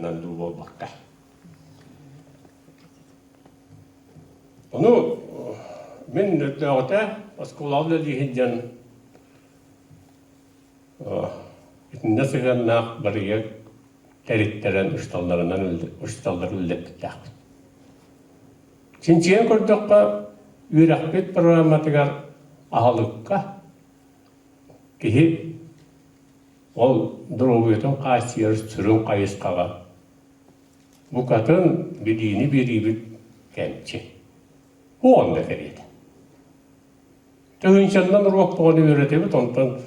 Яннан дуу болбакка. Onu min nöttöötä askulalle lihinjan itnäsegänna bariya teritteren ustalların ülleppittää. Çinçiyen kurdukka ürakbet programatigar ahalıkka kihi ol duruvuyutun qaysiyarı sürün qayısqaga. Bu katın birini biri kemçi. Bu onda feriydi. Tığınşandan ruh boğunu öğretemi ondan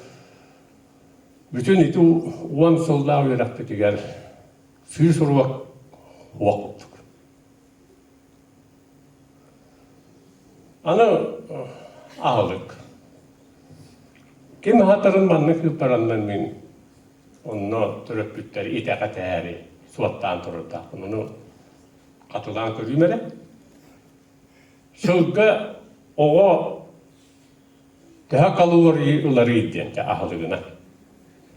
bütün iti uan soldağı öğretmetiger süs ruh vaktık. Ana ağlık. Kim hatırın manlık yıparandan min onu töröp bütleri itaka tääri suottaan turta. Onu katılan körümere. Şılgı oğa daha kalorları iddiyen ki ahlıgına.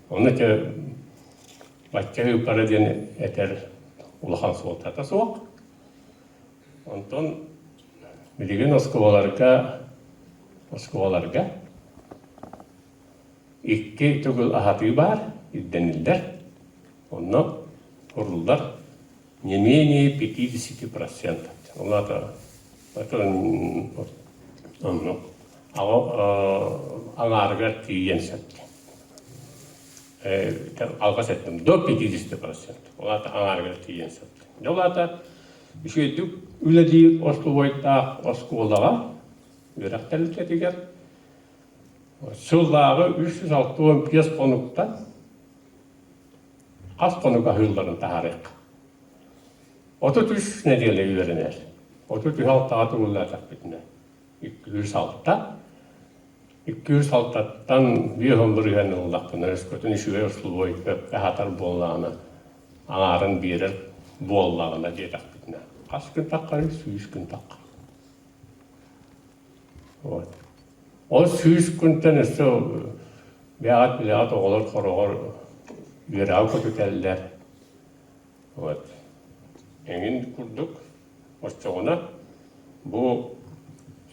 Onu ki başka yıpara diyen eter ulahan suotata soğuk. Ondan bilgin oskovalarga iki tügül ahatı var iddenilder. Onu kurullar nemeni 50%. Onlar da onu ağarga tiyen sattı. Algas ettim. 50%. Onlar da ağarga tiyen sattı. Onlar daüşüydük üledi oskolağa ürektelik etiger. Sıllağı 365 konuktan az konuka hülların tarih. 33 nedeniyle üveriner. 33 halta tuğulacak bitine. 206'dan bir ömrüyen oldaktan özkötün işüve usul boyup hatar bollağına ağarın birer bollağına diyecek bitine. Kaç gün takkar, 100 gün takkar. O 100 günden ise biat oğulur koruğur yüreği kötükeller. Engin kurduk. Oççoğuna bu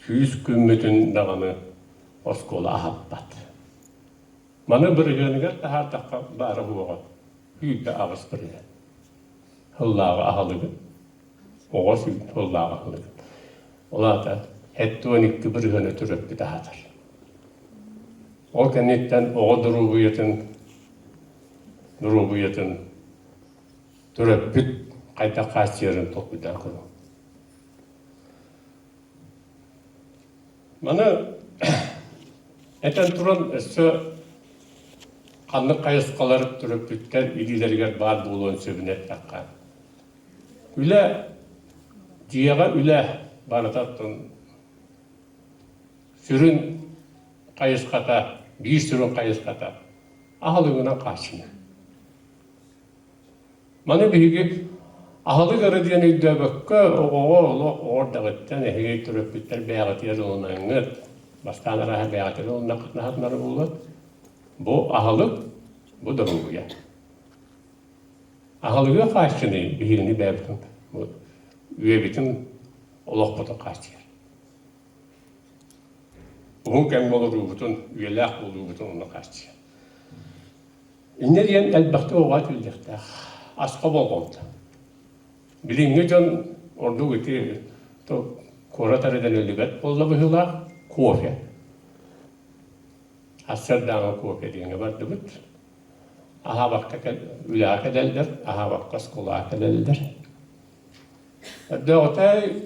100 gün bütün dağını oskola ahappat. Mana bir yönüger tahar takka barı huğa. Hüyde ağız bir yön. Hıllağı ahalıgı. Oğuz hıllağı ahalıgı. Ola da hette 12 bir yönü türüp bir tahadır. O kennetten oğa durubuyatın türüp bir kayda kaçıyorum topludan kuru. Mana eten turan esse kanlı kayısqaları türüp bütker ililerger bar bulun söbünet takkan. Üle diyaga üle baratattın sürün kayısqata, bir sürün kayısqata ahalığına kaçını. Mana bihigi ahalı garı diyen iddia bakka orada gitten ehege türüp bütker beğat yer olunanır. Baştan araha beğat yer olunanır nahatları bulur. Bu ahalık, bu durumu. Ahalığa kaçını birini beybitin. Bu üye bitin olaq bota kaçır. Bunun kendi olur bütün üyeler olur bütün ona kaçır. İnne diyen elbette oğat öldükte. Asqa bolğandı. Bilinge can ordu gitti. Kora tarıdan öldüget. Bolla bihila kofe. Asır dağı kofe diyene vardı bit. Aha bakka ülâke deldir. Aha bakka skolaake deldir. Dağıtay